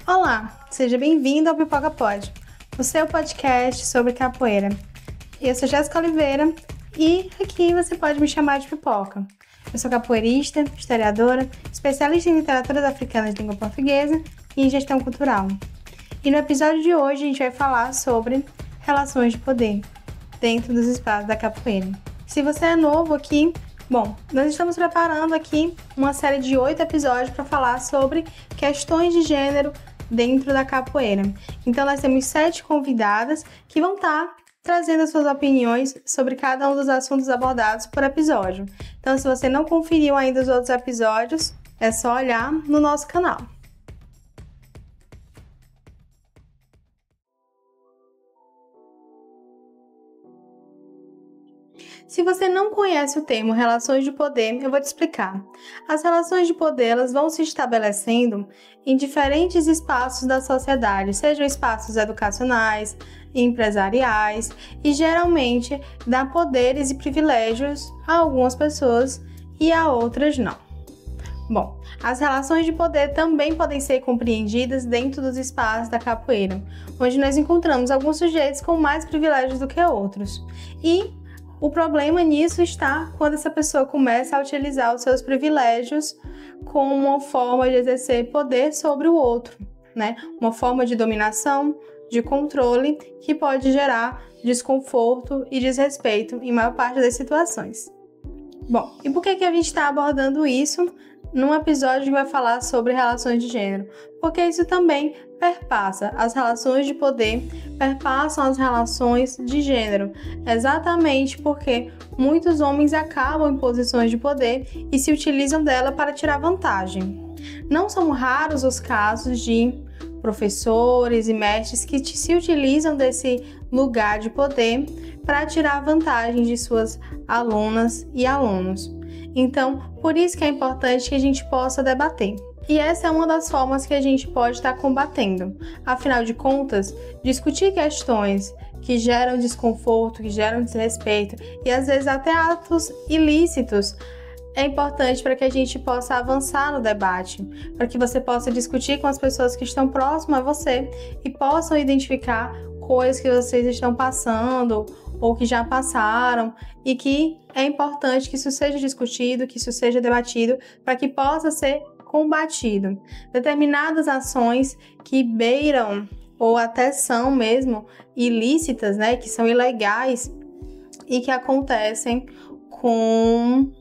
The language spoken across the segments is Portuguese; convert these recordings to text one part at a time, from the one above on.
Olá, seja bem-vindo ao Pipoca Pod, o seu podcast sobre capoeira. Eu sou Jéssica Oliveira e aqui você pode me chamar de Pipoca. Eu sou capoeirista, historiadora, especialista em literaturas africanas de língua portuguesa e em gestão cultural. E no episódio de hoje a gente vai falar sobre relações de poder dentro dos espaços da capoeira. Se você é novo aqui, nós estamos preparando aqui uma série de 8 episódios para falar sobre questões de gênero dentro da capoeira. Então nós temos 7 convidadas que vão estar trazendo as suas opiniões sobre cada um dos assuntos abordados por episódio. Então se você não conferiu ainda os outros episódios, é só olhar no nosso canal. Se você não conhece o termo relações de poder, eu vou te explicar. As relações de poder elas vão se estabelecendo em diferentes espaços da sociedade, sejam espaços educacionais, empresariais, e geralmente dá poderes e privilégios a algumas pessoas e a outras não. As relações de poder também podem ser compreendidas dentro dos espaços da capoeira, onde nós encontramos alguns sujeitos com mais privilégios do que outros. E o problema nisso está quando essa pessoa começa a utilizar os seus privilégios como uma forma de exercer poder sobre o outro, né? Uma forma de dominação, de controle, que pode gerar desconforto e desrespeito em maior parte das situações. E por que a gente está abordando isso num episódio que vai falar sobre relações de gênero? Porque isso também perpassa as relações de poder, perpassam as relações de gênero, exatamente porque muitos homens acabam em posições de poder e se utilizam dela para tirar vantagem. Não são raros os casos de professores e mestres que se utilizam desse lugar de poder para tirar vantagem de suas alunas e alunos. Então, por isso que é importante que a gente possa debater. E essa é uma das formas que a gente pode estar combatendo. Afinal de contas, discutir questões que geram desconforto, que geram desrespeito e às vezes até atos ilícitos é importante para que a gente possa avançar no debate, para que você possa discutir com as pessoas que estão próximas a você e possam identificar coisas que vocês estão passando ou que já passaram e que é importante que isso seja discutido, que isso seja debatido para que possa ser combatido. Determinadas ações que beiram ou até são mesmo ilícitas, né, que são ilegais e que acontecem com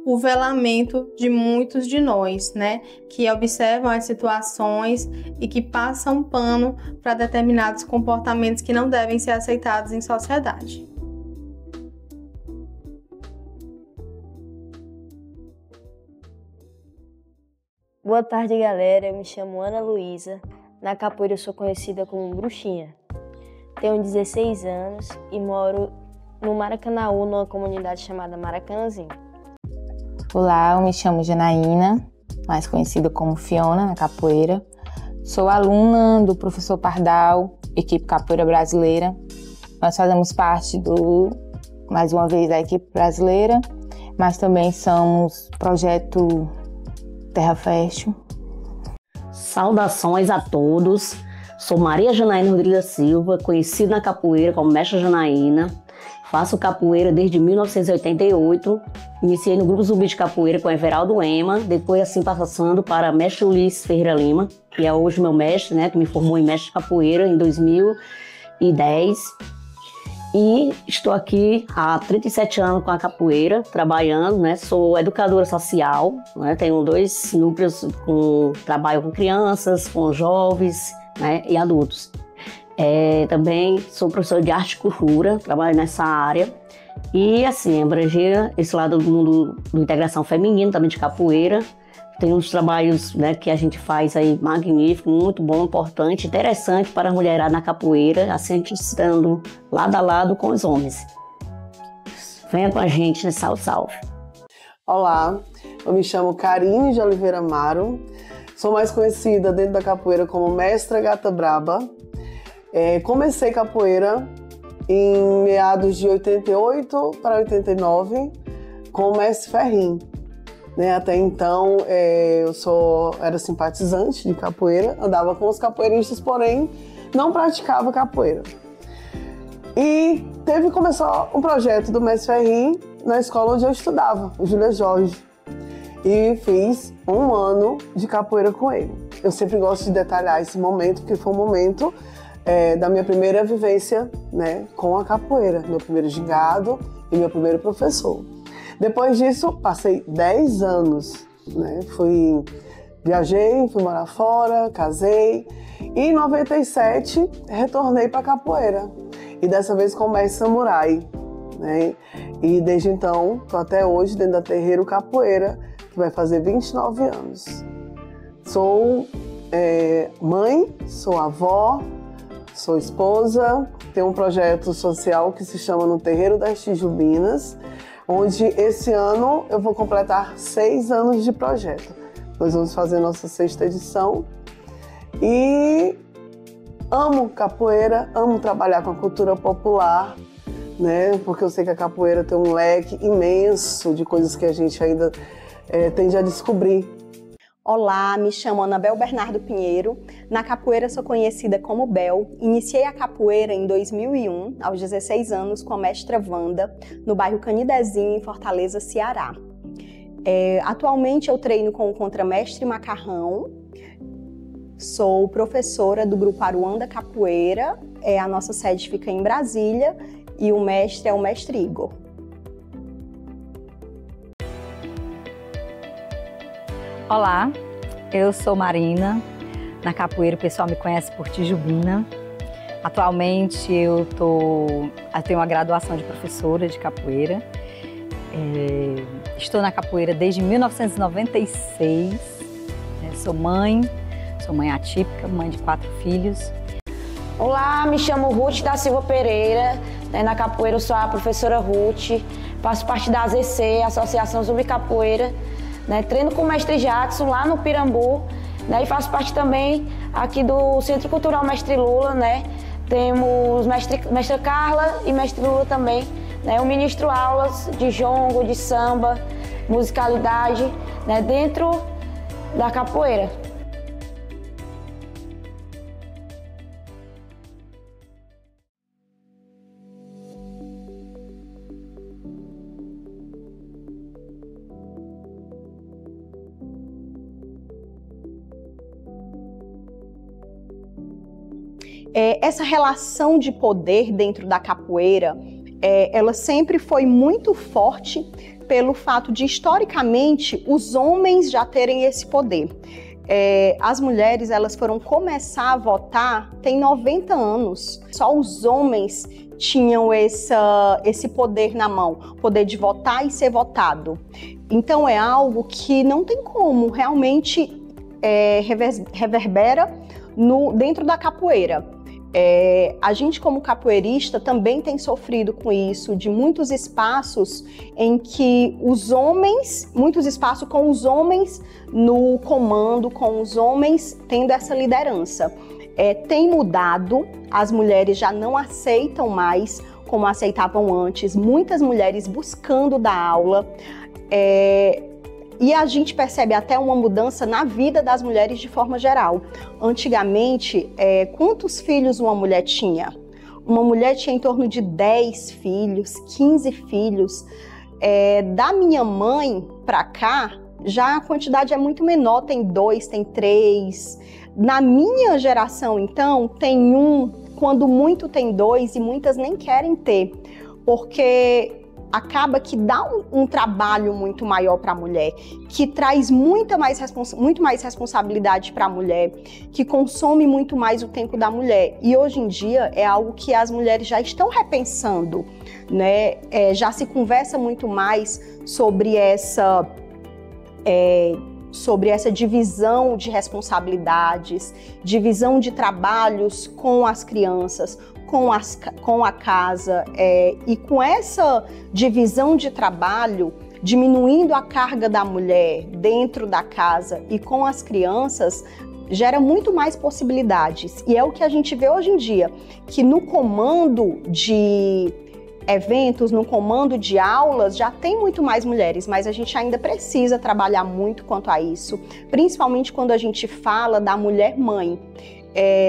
o velamento de muitos de nós, né, que observam as situações e que passam pano para determinados comportamentos que não devem ser aceitados em sociedade. Boa tarde, galera. Eu me chamo Ana Luísa. Na capoeira eu sou conhecida como Bruxinha. Tenho 16 anos e moro no Maracanaú, numa comunidade chamada Maracanãzinho. Olá, eu me chamo Janaína, mais conhecida como Fiona na capoeira. Sou aluna do professor Pardal, equipe Capoeira Brasileira. Nós fazemos parte mais uma vez, da equipe brasileira, mas também somos projeto Terra Fértil. Saudações a todos. Sou Maria Janaína Rodrigues da Silva, conhecida na capoeira como Mestra Janaína. Faço capoeira desde 1988. Iniciei no Grupo Zumbi de Capoeira com Everaldo Ema, depois assim passando para Mestre Ulisses Ferreira Lima, que é hoje meu mestre, né, que me formou em Mestre de Capoeira em 2010. E estou aqui há 37 anos com a capoeira, trabalhando, né? Sou educadora social, né? Tenho 2 núcleos, trabalho com crianças, com jovens, né? E adultos. Também sou professora de arte e cultura, trabalho nessa área. E assim, abranger esse lado do mundo da integração feminina, também de capoeira. Tem uns trabalhos, né, que a gente faz aí magnífico, muito bom, importante, interessante para a mulherada na capoeira, assim estando lado a lado com os homens. Venha com a gente nesse salve. Olá, eu me chamo Karine de Oliveira Amaro, sou mais conhecida dentro da capoeira como Mestra Gata Braba. Comecei capoeira em meados de 88 para 89 com o Mestre Ferrim. né? Até então era simpatizante de capoeira, andava com os capoeiristas, porém não praticava capoeira. E começou um projeto do Mestre Ferri na escola onde eu estudava, o Júlia Jorge. E fiz 1 ano de capoeira com ele. Eu sempre gosto de detalhar esse momento, porque foi um momento da minha primeira vivência, né, com a capoeira, meu primeiro gingado e meu primeiro professor. Depois disso, passei 10 anos, né, viajei, fui morar fora, casei, e em 97 retornei para a capoeira, e dessa vez com o mestre Samurai, né, e desde então, estou até hoje dentro da Terreiro Capoeira, que vai fazer 29 anos. Sou mãe, sou avó, sou esposa, tenho um projeto social que se chama No Terreiro das Tijubinas, onde esse ano eu vou completar 6 anos de projeto. Nós vamos fazer nossa 6ª edição e amo capoeira, amo trabalhar com a cultura popular, né? Porque eu sei que a capoeira tem um leque imenso de coisas que a gente ainda tende a descobrir. Olá, me chamo Anabel Bernardo Pinheiro. Na capoeira sou conhecida como Bel. Iniciei a capoeira em 2001, aos 16 anos, com a mestra Wanda, no bairro Canidezinho, em Fortaleza, Ceará. Atualmente eu treino com o contramestre Macarrão. Sou professora do grupo Aruanda Capoeira. A nossa sede fica em Brasília e o mestre é o mestre Igor. Olá, eu sou Marina. Na capoeira o pessoal me conhece por Tijubina. Atualmente eu tenho uma graduação de professora de capoeira. Estou na capoeira desde 1996. Sou mãe atípica, mãe de 4 filhos. Olá, me chamo Ruth da Silva Pereira. Na capoeira eu sou a professora Ruth. Faço parte da AZC, Associação Zumbi Capoeira. Treino com o mestre Jackson lá no Pirambu, e faço parte também aqui do Centro Cultural Mestre Lula, Temos mestra Carla e mestre Lula também, Eu ministro aulas de jongo, de samba, musicalidade, dentro da capoeira. Essa relação de poder dentro da capoeira, ela sempre foi muito forte pelo fato de, historicamente, os homens já terem esse poder. As mulheres, elas foram começar a votar tem 90 anos. Só os homens tinham esse poder na mão, poder de votar e ser votado. Então é algo que não tem como, realmente reverbera dentro da capoeira. A gente, como capoeirista, também tem sofrido com isso, de muitos espaços em que muitos espaços com os homens no comando, com os homens tendo essa liderança. Tem mudado, as mulheres já não aceitam mais como aceitavam antes, muitas mulheres buscando dar aula, e a gente percebe até uma mudança na vida das mulheres de forma geral. Antigamente, quantos filhos uma mulher tinha? Uma mulher tinha em torno de 10 filhos, 15 filhos. Da minha mãe para cá, já a quantidade é muito menor, tem 2, tem 3. Na minha geração, então, tem 1, quando muito tem 2 e muitas nem querem ter, porque acaba que dá um trabalho muito maior para a mulher, que traz muito mais responsabilidade para a mulher, que consome muito mais o tempo da mulher. E hoje em dia é algo que as mulheres já estão repensando, já se conversa muito mais sobre essa divisão de responsabilidades, divisão de trabalhos com as crianças, com a casa, e com essa divisão de trabalho, diminuindo a carga da mulher dentro da casa e com as crianças, gera muito mais possibilidades. E é o que a gente vê hoje em dia, que no comando eventos, no comando de aulas, já tem muito mais mulheres, mas a gente ainda precisa trabalhar muito quanto a isso, principalmente quando a gente fala da mulher mãe.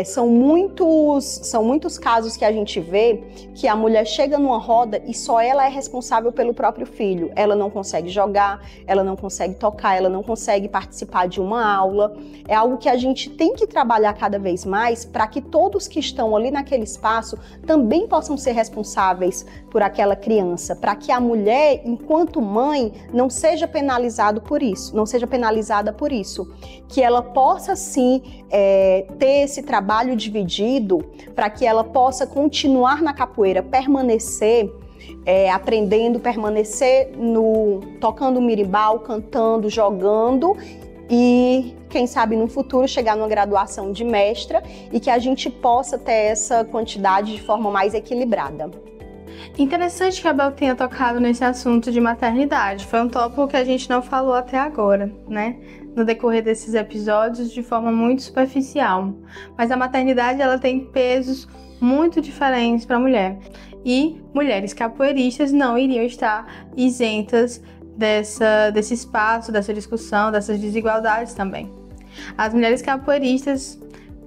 São muitos casos que a gente vê que a mulher chega numa roda e só ela é responsável pelo próprio filho. Ela não consegue jogar, ela não consegue tocar, ela não consegue participar de uma aula. É algo que a gente tem que trabalhar cada vez mais para que todos que estão ali naquele espaço também possam ser responsáveis por aquela criança, para que a mulher, enquanto mãe, não seja penalizada por isso, que ela possa sim ter esse trabalho dividido para que ela possa continuar na capoeira, permanecer aprendendo, permanecer tocando mirimbau, cantando, jogando e, quem sabe, no futuro chegar numa graduação de mestra e que a gente possa ter essa quantidade de forma mais equilibrada. Interessante que a Bel tenha tocado nesse assunto de maternidade. Foi um tópico que a gente não falou até agora, né? No decorrer desses episódios, de forma muito superficial. Mas a maternidade, ela tem pesos muito diferentes para a mulher. E mulheres capoeiristas não iriam estar isentas desse espaço, dessa discussão, dessas desigualdades também. As mulheres capoeiristas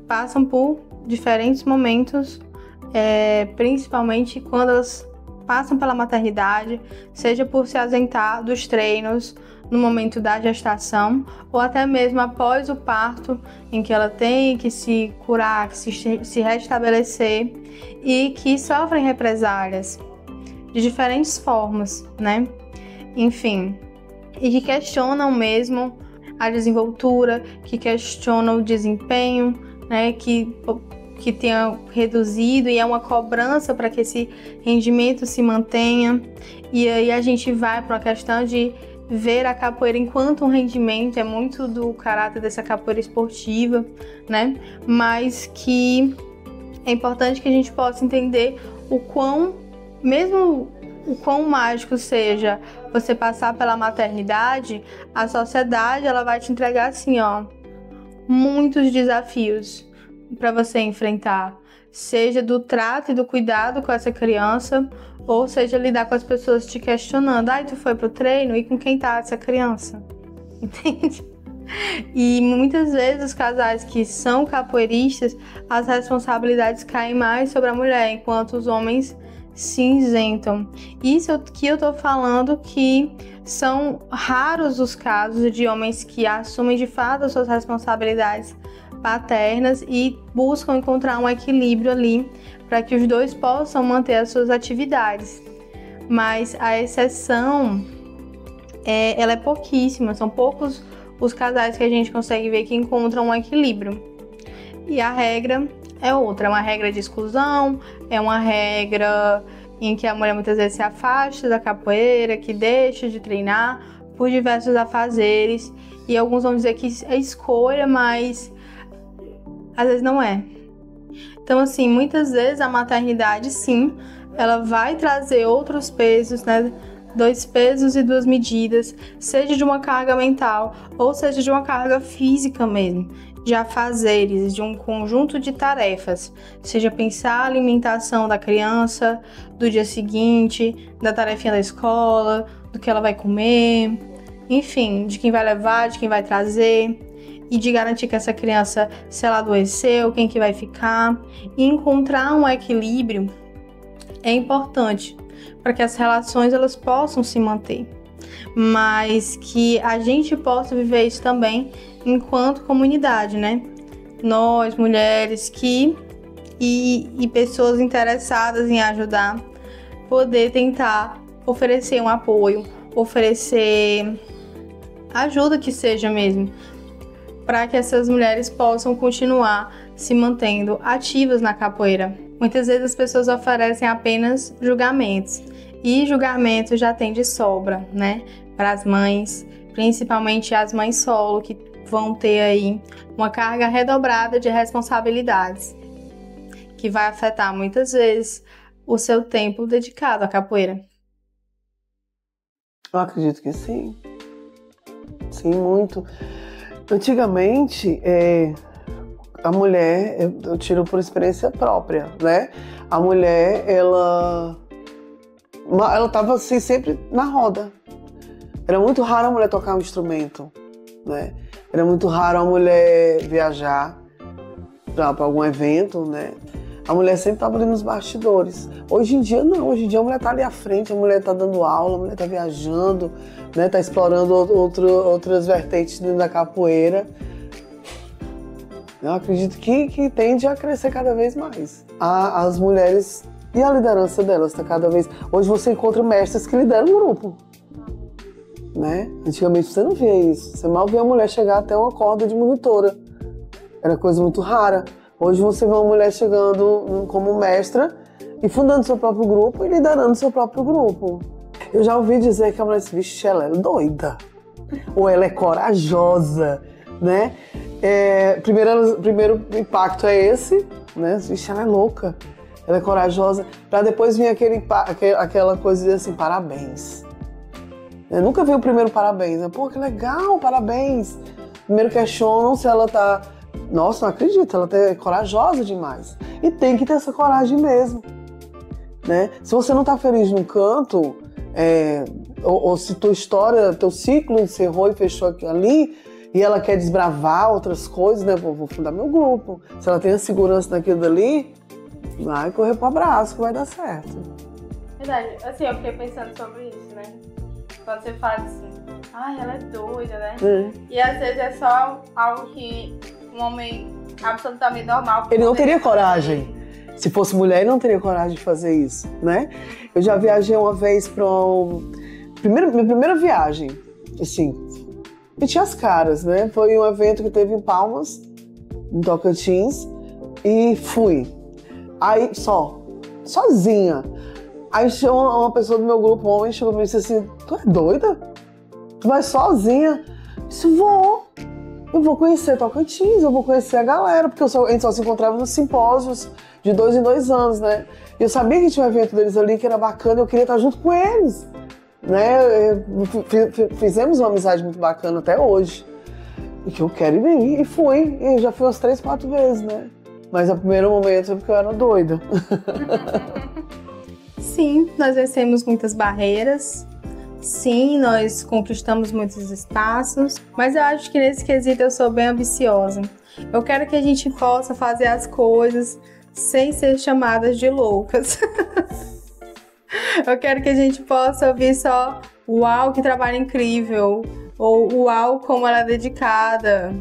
passam por diferentes momentos, principalmente quando elas passam pela maternidade, seja por se ausentar dos treinos no momento da gestação, ou até mesmo após o parto, em que ela tem que se curar, que se restabelecer, e que sofrem represálias de diferentes formas, né? Enfim, e que questionam mesmo a desenvoltura, que questionam o desempenho, né? Que tenha reduzido, e é uma cobrança para que esse rendimento se mantenha. E aí a gente vai para uma questão de ver a capoeira enquanto um rendimento, é muito do caráter dessa capoeira esportiva, né? Mas que é importante que a gente possa entender o quão mágico seja você passar pela maternidade, a sociedade ela vai te entregar assim, muitos desafios para você enfrentar, seja do trato e do cuidado com essa criança, ou seja, lidar com as pessoas te questionando, tu foi pro treino e com quem tá essa criança? Entende? E muitas vezes os casais que são capoeiristas, as responsabilidades caem mais sobre a mulher, enquanto os homens se isentam. Isso que eu tô falando que são raros os casos de homens que assumem de fato as suas responsabilidades paternas e buscam encontrar um equilíbrio ali para que os dois possam manter as suas atividades. Mas a exceção, ela é pouquíssima, são poucos os casais que a gente consegue ver que encontram um equilíbrio. E a regra é outra, é uma regra de exclusão, é uma regra em que a mulher muitas vezes se afasta da capoeira, que deixa de treinar por diversos afazeres, e alguns vão dizer que é escolha, mas às vezes não é. Então, assim, muitas vezes a maternidade, sim, ela vai trazer outros pesos, né? 2 pesos e 2 medidas, seja de uma carga mental ou seja de uma carga física mesmo, de afazeres, de um conjunto de tarefas, seja pensar a alimentação da criança, do dia seguinte, da tarefinha da escola, do que ela vai comer, enfim, de quem vai levar, de quem vai trazer, e de garantir que essa criança, se ela adoeceu, quem que vai ficar. E encontrar um equilíbrio é importante para que as relações elas possam se manter, mas que a gente possa viver isso também enquanto comunidade, né? Nós, mulheres e pessoas interessadas em ajudar, poder tentar oferecer um apoio, oferecer ajuda que seja mesmo, para que essas mulheres possam continuar se mantendo ativas na capoeira. Muitas vezes as pessoas oferecem apenas julgamentos, e julgamento já tem de sobra, né? Para as mães, principalmente as mães solo, que vão ter aí uma carga redobrada de responsabilidades, que vai afetar muitas vezes o seu tempo dedicado à capoeira. Eu acredito que sim. Sim, muito. Antigamente, a mulher, eu tiro por experiência própria, né? A mulher, ela ela estava assim, sempre na roda. Era muito raro a mulher tocar um instrumento, né? Era muito raro a mulher viajar para algum evento, né? A mulher sempre estava ali nos bastidores. Hoje em dia, não. Hoje em dia a mulher está ali à frente, a mulher está dando aula, a mulher está viajando, né? Está explorando outras vertentes dentro da capoeira. Eu acredito que tende a crescer cada vez mais. As mulheres e a liderança delas está cada vez... Hoje você encontra mestres que lideram um grupo, né? Antigamente você não via isso. Você mal via a mulher chegar até uma corda de monitora. Era coisa muito rara. Hoje você vê uma mulher chegando como mestra e fundando seu próprio grupo e liderando seu próprio grupo. Eu já ouvi dizer que a mulher, vixe, ela é doida. Ou ela é corajosa, né? Primeiro impacto é esse, né? Vixe, ela é louca, ela é corajosa. Pra depois vir aquela coisa de assim, parabéns. Eu nunca vi o primeiro parabéns, né? Pô, que legal, parabéns. Primeiro questionam se ela tá... Nossa, não acredito, ela é corajosa demais. E tem que ter essa coragem mesmo, né? Se você não tá feliz num canto, ou se tua história, teu ciclo encerrou e fechou aqui ali, e ela quer desbravar outras coisas, né? Vou fundar meu grupo. Se ela tem a segurança naquilo dali, vai correr pro abraço que vai dar certo. Verdade. Assim, eu fiquei pensando sobre isso, né? Quando você fala assim, ela é doida, né? E às vezes é só algo que um homem absolutamente normal... Ele não teria coragem. Se fosse mulher, ele não teria coragem de fazer isso, né? Eu já viajei uma vez para minha primeira viagem, assim, meti as caras, né? Foi um evento que teve em Palmas, em Tocantins, e fui. Aí, sozinha. Aí chegou uma pessoa do meu grupo, um homem, chegou pra mim e disse assim, tu é doida? Tu vai sozinha? Eu disse, eu vou conhecer Tocantins, eu vou conhecer a galera, porque a gente só se encontrava nos simpósios de 2 em 2 anos, né? E eu sabia que tinha um evento deles ali que era bacana, eu queria estar junto com eles, né? Fizemos uma amizade muito bacana até hoje, e que eu quero ir, e fui, e já fui umas 3, 4 vezes, né? Mas no primeiro momento é porque eu era doida. Sim, nós vencemos muitas barreiras. Sim, nós conquistamos muitos espaços, mas eu acho que nesse quesito eu sou bem ambiciosa. Eu quero que a gente possa fazer as coisas sem ser chamadas de loucas. Eu quero que a gente possa ouvir só uau, que trabalho incrível, ou uau, como ela é dedicada,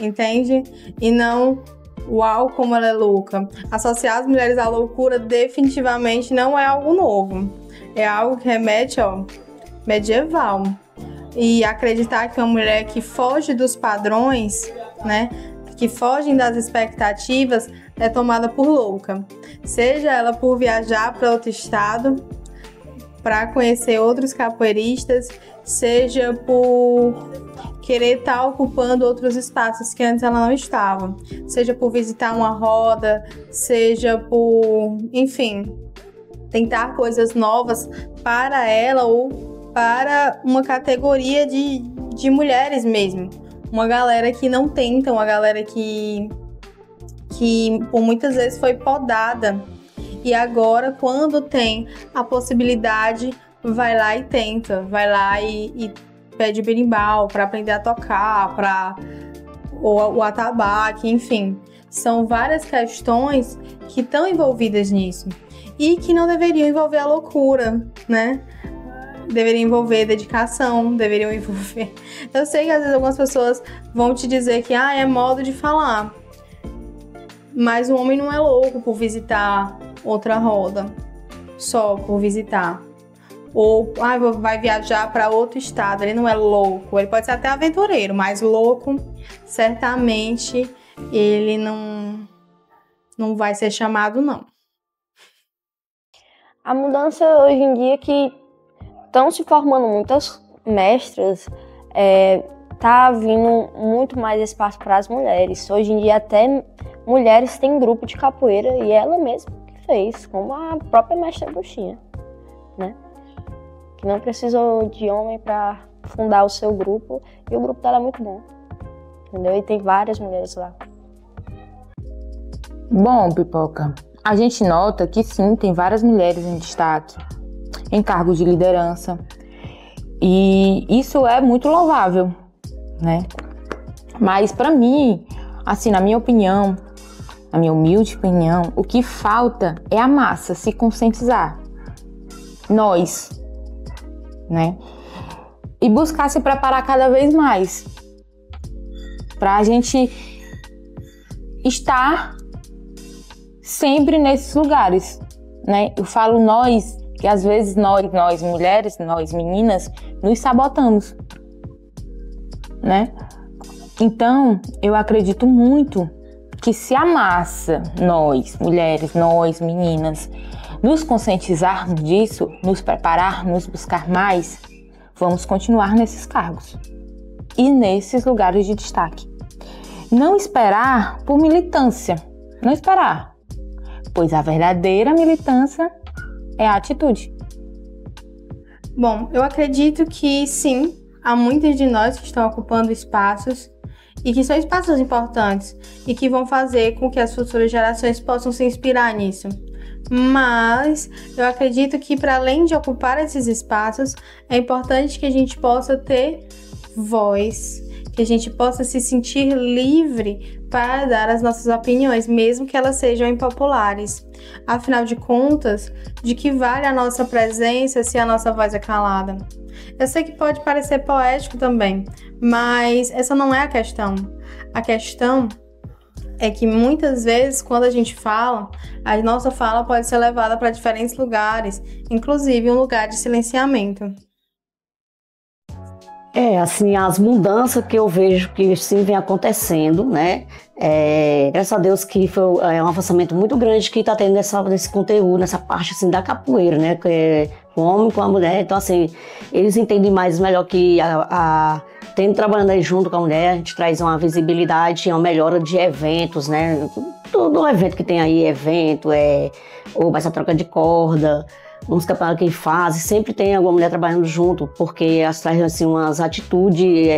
entende? E não uau, como ela é louca. Associar as mulheres à loucura definitivamente não é algo novo. É algo que remete ao medieval. E acreditar que uma mulher que foge dos padrões, né, que fogem das expectativas, é tomada por louca. Seja ela por viajar para outro estado, para conhecer outros capoeiristas, seja por querer estar ocupando outros espaços que antes ela não estava, seja por visitar uma roda, seja por, enfim, tentar coisas novas para ela ou para uma categoria de mulheres mesmo. Uma galera que não tenta, uma galera que por muitas vezes foi podada. E agora, quando tem a possibilidade, vai lá e tenta. Vai lá e pede berimbau para aprender a tocar, ou o atabaque, enfim. São várias questões que estão envolvidas nisso. E que não deveriam envolver a loucura, né? Deveriam envolver dedicação, deveriam envolver... Eu sei que às vezes algumas pessoas vão te dizer que é modo de falar. Mas o homem não é louco por visitar outra roda, só por visitar. Ou vai viajar para outro estado, ele não é louco. Ele pode ser até aventureiro, mas louco, certamente, ele não vai ser chamado, não. A mudança hoje em dia é que estão se formando muitas mestras, tá vindo muito mais espaço para as mulheres. Hoje em dia até mulheres têm grupo de capoeira e ela mesma que fez, como a própria mestra Bruxinha, né? Que não precisou de homem para fundar o seu grupo e o grupo dela é muito bom, entendeu? E tem várias mulheres lá. Bom, Pipoca, a gente nota que sim, tem várias mulheres em destaque. em cargos de liderança. E isso é muito louvável, né? Mas para mim, assim, na minha opinião, na minha humilde opinião, o que falta é a massa se conscientizar. Nós, né? E buscar se preparar cada vez mais para a gente estar sempre nesses lugares, né? Eu falo nós, que às vezes nós mulheres, nós meninas, nos sabotamos, né? Então, eu acredito muito que se a massa, nós mulheres, nós meninas, nos conscientizarmos disso, nos preparar, nos buscar mais, vamos continuar nesses cargos e nesses lugares de destaque. Não esperar por militância, não esperar, pois a verdadeira militância é a atitude. Bom, eu acredito que sim, há muitas de nós que estão ocupando espaços e que são espaços importantes e que vão fazer com que as futuras gerações possam se inspirar nisso. Mas eu acredito que, para além de ocupar esses espaços, é importante que a gente possa ter voz, que a gente possa se sentir livre para dar as nossas opiniões, mesmo que elas sejam impopulares. Afinal de contas, de que vale a nossa presença se a nossa voz é calada? Eu sei que pode parecer poético também, mas essa não é a questão. A questão é que muitas vezes, quando a gente fala, a nossa fala pode ser levada para diferentes lugares, inclusive um lugar de silenciamento. Assim, as mudanças que eu vejo que sim vem acontecendo, né? Graças a Deus que foi um avançamento muito grande que está tendo nesse conteúdo, nessa parte assim, da capoeira, né? Que é o homem com a mulher. Então, assim, eles entendem melhor que tendo trabalhando aí junto com a mulher, a gente traz uma visibilidade, uma melhora de eventos, né? Todo evento que tem aí, ou essa troca de corda, uns campeonatos que eles fazem, sempre tem alguma mulher trabalhando junto, porque elas trazem assim, umas atitudes,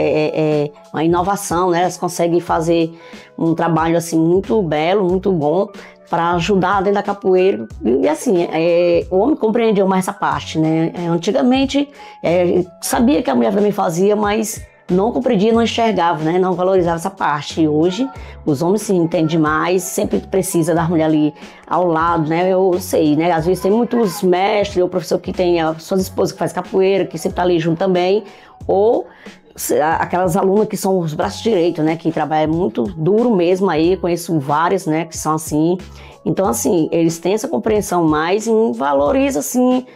uma inovação, né? Elas conseguem fazer um trabalho assim, muito belo, muito bom, para ajudar dentro da capoeira. E assim, o homem compreendeu mais essa parte, né? Antigamente, sabia que a mulher também fazia, mas não compreendia, não enxergava, né? Não valorizava essa parte. E hoje, os homens se entendem mais, sempre precisa da mulher ali ao lado, né? Eu sei, né? Às vezes tem muitos mestres ou professor que tem a sua esposa que faz capoeira, que sempre tá ali junto também, ou aquelas alunas que são os braços direitos, né? Que trabalham muito duro mesmo aí, conheço várias, né? Que são assim. Então, assim, eles têm essa compreensão mais e valorizam, assim,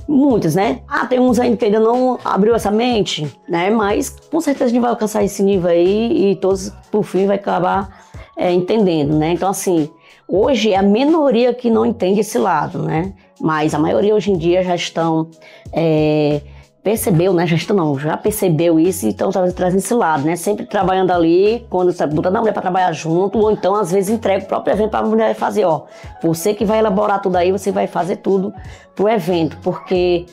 muitos, né? Tem uns ainda que ainda não abriu essa mente, né? Mas com certeza a gente vai alcançar esse nível aí e todos, por fim, vai acabar entendendo, né? Então, assim, hoje é a minoria que não entende esse lado, né? Mas a maioria hoje em dia já estão... percebeu, né? Já percebeu isso e estão trazendo esse lado, né? Sempre trabalhando ali, quando está botando a mulher para trabalhar junto, ou então às vezes entrega o próprio evento para a mulher fazer, você que vai elaborar tudo aí, você vai fazer tudo pro evento, porque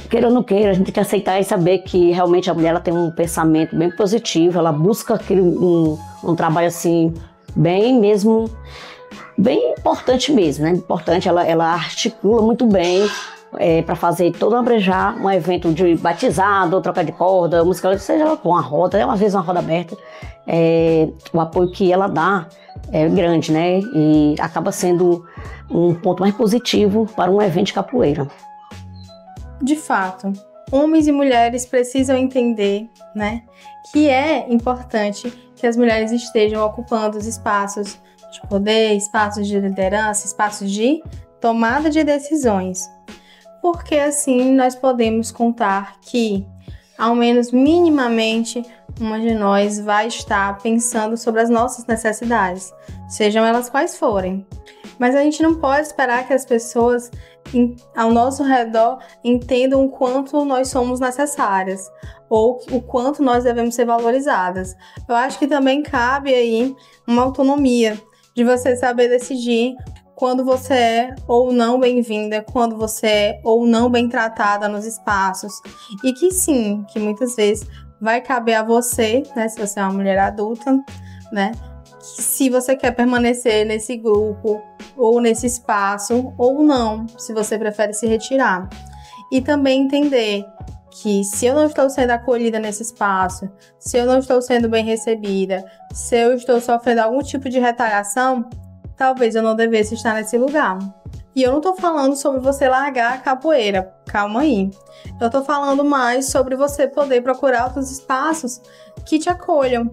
queira ou não queira, a gente tem que aceitar e saber que realmente a mulher ela tem um pensamento bem positivo, ela busca um trabalho assim, bem importante mesmo, né? Importante, ela articula muito bem, para fazer todo um evento de batizado, ou troca de corda, música, seja ela com uma roda, às vezes uma roda aberta, o apoio que ela dá é grande, né? E acaba sendo um ponto mais positivo para um evento de capoeira. De fato, homens e mulheres precisam entender, né, que é importante que as mulheres estejam ocupando os espaços de poder, espaços de liderança, espaços de tomada de decisões. Porque assim nós podemos contar que, ao menos minimamente, uma de nós vai estar pensando sobre as nossas necessidades, sejam elas quais forem. Mas a gente não pode esperar que as pessoas ao nosso redor entendam o quanto nós somos necessárias ou o quanto nós devemos ser valorizadas. Eu acho que também cabe aí uma autonomia de você saber decidir quando você é ou não bem-vinda, quando você é ou não bem tratada nos espaços. E que sim, que muitas vezes vai caber a você, né, se você é uma mulher adulta, né, se você quer permanecer nesse grupo ou nesse espaço ou não, se você prefere se retirar. E também entender que se eu não estou sendo acolhida nesse espaço, se eu não estou sendo bem recebida, se eu estou sofrendo algum tipo de retaliação, talvez eu não devesse estar nesse lugar. E eu não tô falando sobre você largar a capoeira, calma aí. Eu tô falando mais sobre você poder procurar outros espaços que te acolham.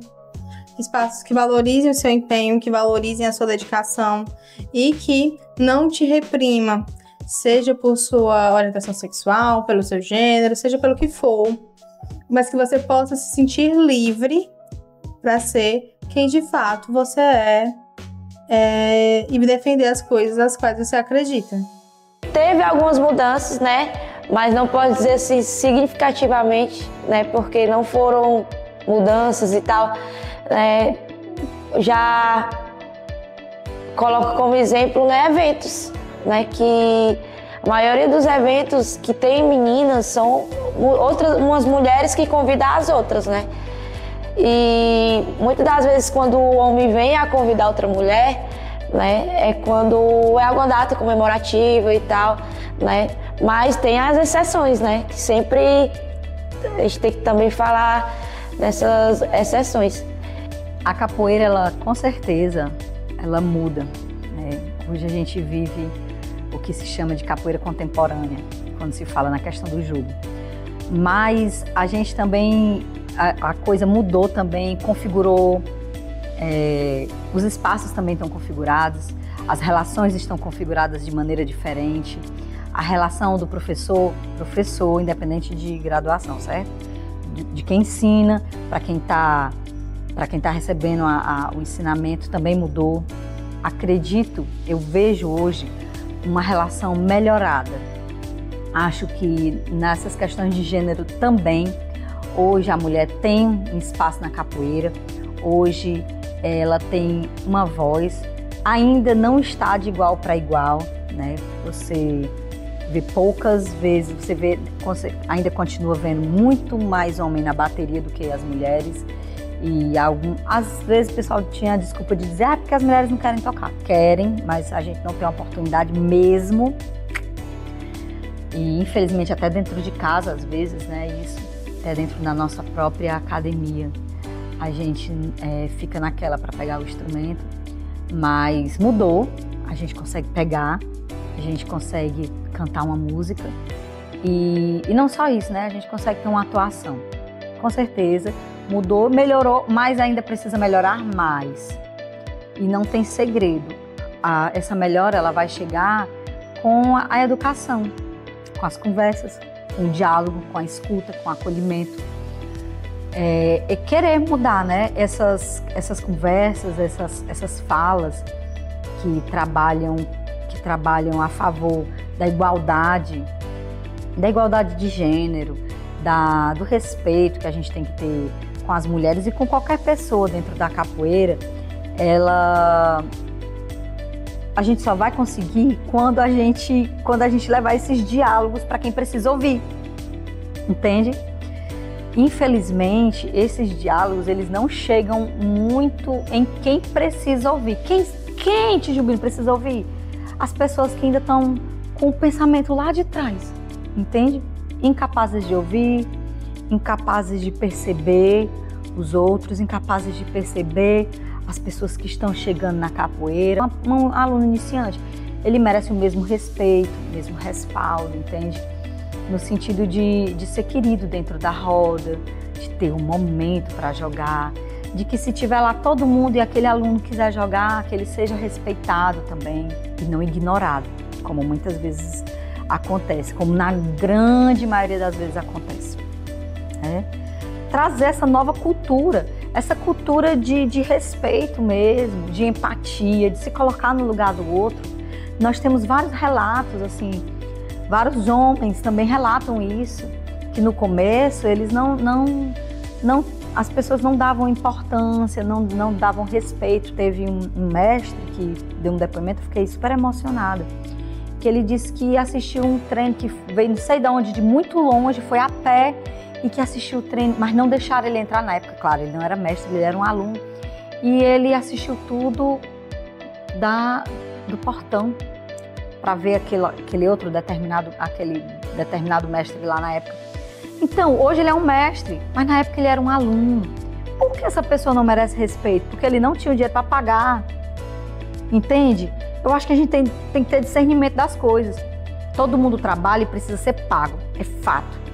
Espaços que valorizem o seu empenho, que valorizem a sua dedicação e que não te reprima, seja por sua orientação sexual, pelo seu gênero, seja pelo que for, mas que você possa se sentir livre para ser quem de fato você é e defender as coisas às quais você acredita. Teve algumas mudanças, né? Mas não pode dizer assim significativamente, né? Porque não foram mudanças e tal. Já coloco como exemplo, né, eventos, né? Que a maioria dos eventos que tem meninas são umas mulheres que convidam as outras, né? E muitas das vezes quando o homem vem a convidar outra mulher, né, é quando é alguma data comemorativa e tal, né? Mas tem as exceções, né? Que sempre a gente tem que também falar dessas exceções. A capoeira, ela com certeza, ela muda, né? Hoje a gente vive o que se chama de capoeira contemporânea, quando se fala na questão do jogo. Mas a gente também, a coisa mudou também, configurou, os espaços também estão configurados, as relações estão configuradas de maneira diferente, a relação do professor, independente de graduação, certo? De quem ensina, para quem tá recebendo o ensinamento também mudou. Acredito, eu vejo hoje uma relação melhorada. Acho que nessas questões de gênero também, hoje a mulher tem um espaço na capoeira, hoje ela tem uma voz, ainda não está de igual para igual, né? Você vê poucas vezes, você ainda continua vendo muito mais homem na bateria do que as mulheres. E às vezes o pessoal tinha a desculpa de dizer porque as mulheres não querem tocar. Querem, mas a gente não tem a oportunidade mesmo. E infelizmente até dentro de casa, às vezes, né, isso, até dentro da nossa própria academia, a gente fica naquela para pegar o instrumento, mas mudou, a gente consegue pegar, a gente consegue cantar uma música e não só isso, né, a gente consegue ter uma atuação, com certeza. Mudou, melhorou, mas ainda precisa melhorar mais. E não tem segredo. Essa melhora ela vai chegar com a educação, com as conversas, com o diálogo, com a escuta, com o acolhimento. É querer mudar, né? Essas conversas, essas falas que trabalham a favor da igualdade de gênero, do respeito que a gente tem que ter com as mulheres e com qualquer pessoa dentro da capoeira. A gente só vai conseguir quando a gente levar esses diálogos para quem precisa ouvir, entende? Infelizmente, esses diálogos, eles não chegam muito em quem precisa ouvir. Quem Tijubino precisa ouvir? As pessoas que ainda estão com o pensamento lá de trás, entende? Incapazes de ouvir, incapazes de perceber os outros, incapazes de perceber as pessoas que estão chegando na capoeira. Um aluno iniciante, ele merece o mesmo respeito, o mesmo respaldo, entende? No sentido de ser querido dentro da roda, de ter um momento para jogar, de que se tiver lá todo mundo e aquele aluno quiser jogar, que ele seja respeitado também e não ignorado, como muitas vezes acontece, como na grande maioria das vezes acontece. Trazer essa nova cultura, essa cultura de respeito mesmo, de empatia, de se colocar no lugar do outro. Nós temos vários relatos, assim, vários homens também relatam isso, que no começo eles as pessoas não davam importância, não davam respeito. Teve um mestre que deu um depoimento, eu fiquei super emocionada, que ele disse que assistiu um treino que veio não sei de onde, de muito longe, foi a pé, e que assistiu o treino, mas não deixaram ele entrar na época, claro, ele não era mestre, ele era um aluno. e ele assistiu tudo do portão para ver aquele determinado mestre lá na época. Então, hoje ele é um mestre, mas na época ele era um aluno. Por que essa pessoa não merece respeito? Porque ele não tinha o dinheiro para pagar. Entende? Eu acho que a gente tem que ter discernimento das coisas. Todo mundo trabalha e precisa ser pago, é fato.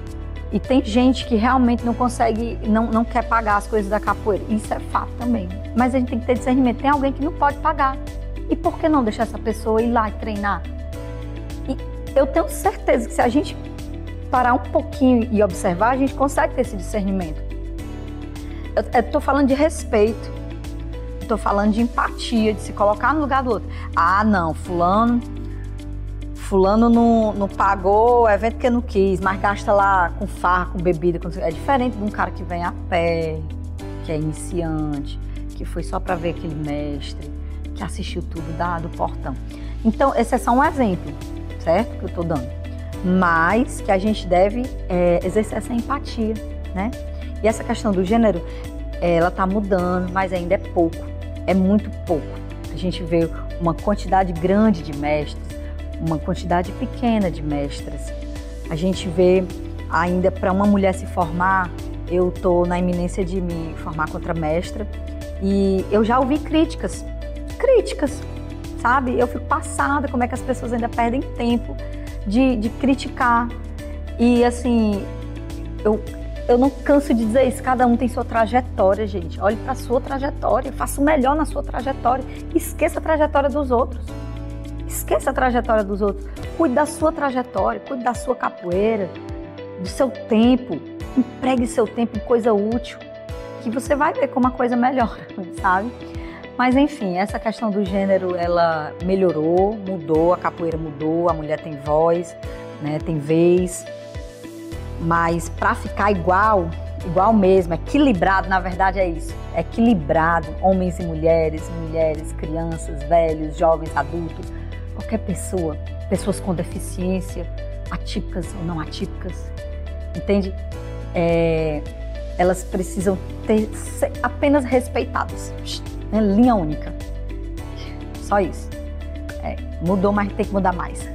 E tem gente que realmente não consegue, não quer pagar as coisas da capoeira. Isso é fato também. Mas a gente tem que ter discernimento. Tem alguém que não pode pagar. E por que não deixar essa pessoa ir lá e treinar? E eu tenho certeza que se a gente parar um pouquinho e observar, a gente consegue ter esse discernimento. Eu estou falando de respeito, estou falando de empatia, de se colocar no lugar do outro. Ah, não, fulano não pagou o evento que não quis, mas gasta lá com farra, com bebida. É diferente de um cara que vem a pé, que é iniciante, que foi só para ver aquele mestre, que assistiu tudo do portão. Então, esse é só um exemplo, certo? Que eu estou dando. Mas que a gente deve exercer essa empatia, né? E essa questão do gênero, ela está mudando, mas ainda é pouco, é muito pouco. A gente vê uma quantidade grande de mestres, uma quantidade pequena de mestras. A gente vê ainda para uma mulher se formar, eu estou na iminência de me formar contra mestra e eu já ouvi críticas, sabe? Eu fico passada como é que as pessoas ainda perdem tempo de criticar. E assim, eu não canso de dizer isso, cada um tem sua trajetória, gente. Olhe para a sua trajetória, faça o melhor na sua trajetória. Esqueça a trajetória dos outros. Esqueça a trajetória dos outros. Cuide da sua trajetória, cuide da sua capoeira, do seu tempo. Empregue seu tempo em coisa útil, que você vai ver como a coisa melhora, sabe? Mas enfim, essa questão do gênero, ela melhorou, mudou, a capoeira mudou, a mulher tem voz, né, tem vez. Mas para ficar igual mesmo, equilibrado, na verdade é isso. Equilibrado, homens e mulheres, crianças, velhos, jovens, adultos, qualquer pessoa, pessoas com deficiência, atípicas ou não atípicas, entende? Elas precisam ser apenas respeitadas, né? Linha única, só isso. Mudou, mas tem que mudar mais.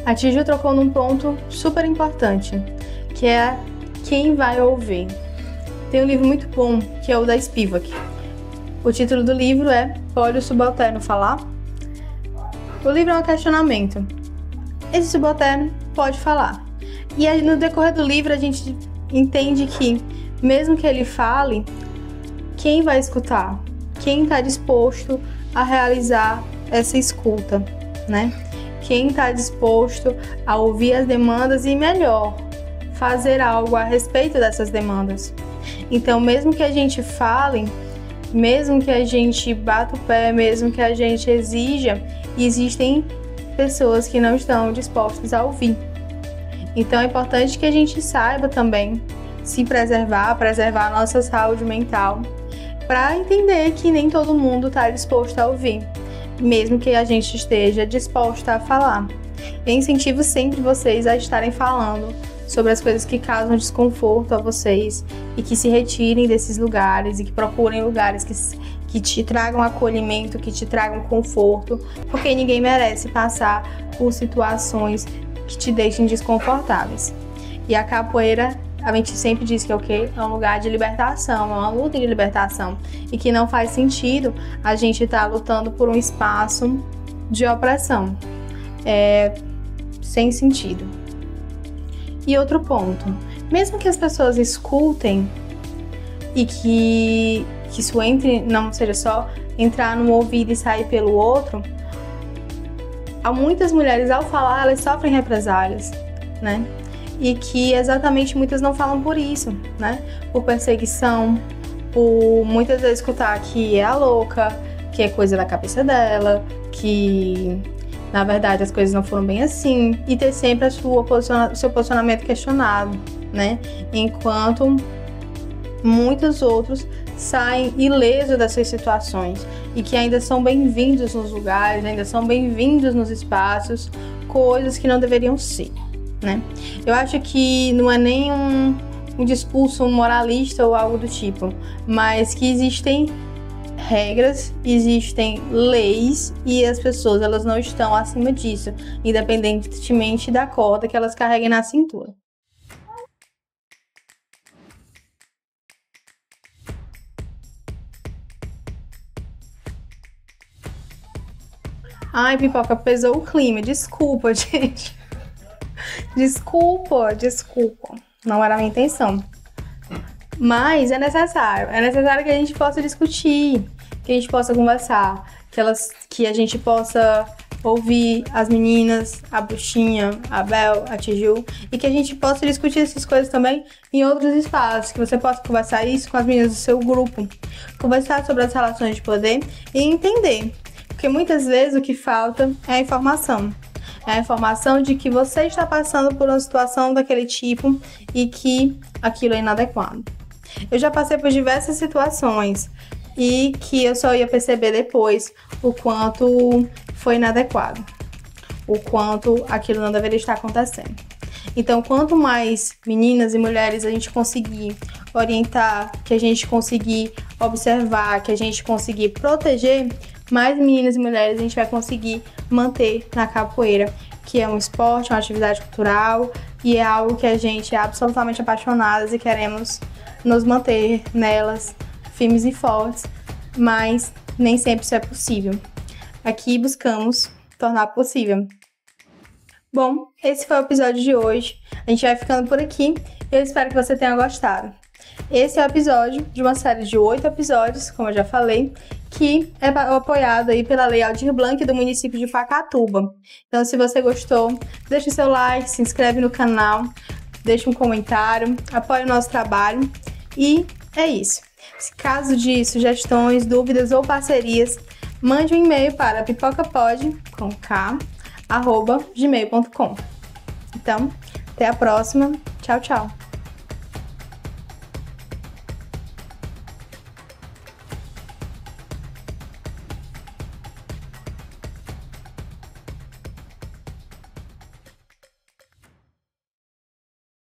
A Tiju trocou num ponto super importante, que é quem vai ouvir. Tem um livro muito bom, que é o da Spivak. O título do livro é Pode o Subalterno Falar? O livro é um questionamento. Esse subalterno pode falar. E aí, no decorrer do livro a gente entende que, mesmo que ele fale, quem vai escutar? Quem está disposto a realizar essa escuta, né? Quem está disposto a ouvir as demandas e, melhor, fazer algo a respeito dessas demandas. Então, mesmo que a gente fale, mesmo que a gente bata o pé, mesmo que a gente exija, existem pessoas que não estão dispostas a ouvir. Então, é importante que a gente saiba também se preservar a nossa saúde mental, para entender que nem todo mundo está disposto a ouvir, mesmo que a gente esteja disposta a falar. Eu incentivo sempre vocês a estarem falando sobre as coisas que causam desconforto a vocês e que se retirem desses lugares e que procurem lugares que te tragam acolhimento, que te tragam conforto, porque ninguém merece passar por situações que te deixem desconfortáveis. E a capoeira, a gente sempre diz que é o quê? É um lugar de libertação, é uma luta de libertação. E que não faz sentido a gente estar lutando por um espaço de opressão. Sem sentido. E outro ponto, mesmo que as pessoas escutem e que isso entre, não seja só entrar no ouvido e sair pelo outro, há muitas mulheres, ao falar, elas sofrem represálias, né? E que exatamente muitas não falam por isso, né? Por perseguição, por muitas vezes escutar que é a louca, que é coisa da cabeça dela, que na verdade as coisas não foram bem assim, e ter sempre o seu posicionamento questionado, né? Enquanto muitos outros saem ilesos dessas situações e que ainda são bem-vindos nos lugares, ainda são bem-vindos nos espaços, coisas que não deveriam ser, né? Eu acho que não é nem um discurso moralista ou algo do tipo, mas que existem regras, existem leis e as pessoas elas não estão acima disso, independentemente da corda que elas carreguem na cintura. Ai, Pipoca, pesou o clima. Desculpa, gente. Desculpa. Não era a minha intenção. Mas é necessário. É necessário que a gente possa discutir, que a gente possa conversar, que a gente possa ouvir as meninas, a Bruxinha, a Bel, a Tiju, e que a gente possa discutir essas coisas também em outros espaços, que você possa conversar isso com as meninas do seu grupo, conversar sobre as relações de poder e entender. Porque muitas vezes o que falta é a informação. É a informação de que você está passando por uma situação daquele tipo e que aquilo é inadequado. Eu já passei por diversas situações e que eu só ia perceber depois o quanto foi inadequado, o quanto aquilo não deveria estar acontecendo. Então, quanto mais meninas e mulheres a gente conseguir orientar, que a gente conseguir observar, que a gente conseguir proteger, mais meninas e mulheres a gente vai conseguir manter na capoeira, que é um esporte, uma atividade cultural e é algo que a gente é absolutamente apaixonadas e queremos nos manter nelas firmes e fortes, mas nem sempre isso é possível. Aqui buscamos tornar possível. Bom, esse foi o episódio de hoje. A gente vai ficando por aqui. Eu espero que você tenha gostado. Esse é o episódio de uma série de 8 episódios, como eu já falei, que é apoiado aí pela Lei Aldir Blanc do município de Pacatuba. Então, se você gostou, deixa o seu like, se inscreve no canal, deixa um comentário, apoie o nosso trabalho e é isso. Caso de sugestões, dúvidas ou parcerias, mande um e-mail para pipocapod@gmail.com. Então, até a próxima. Tchau, tchau.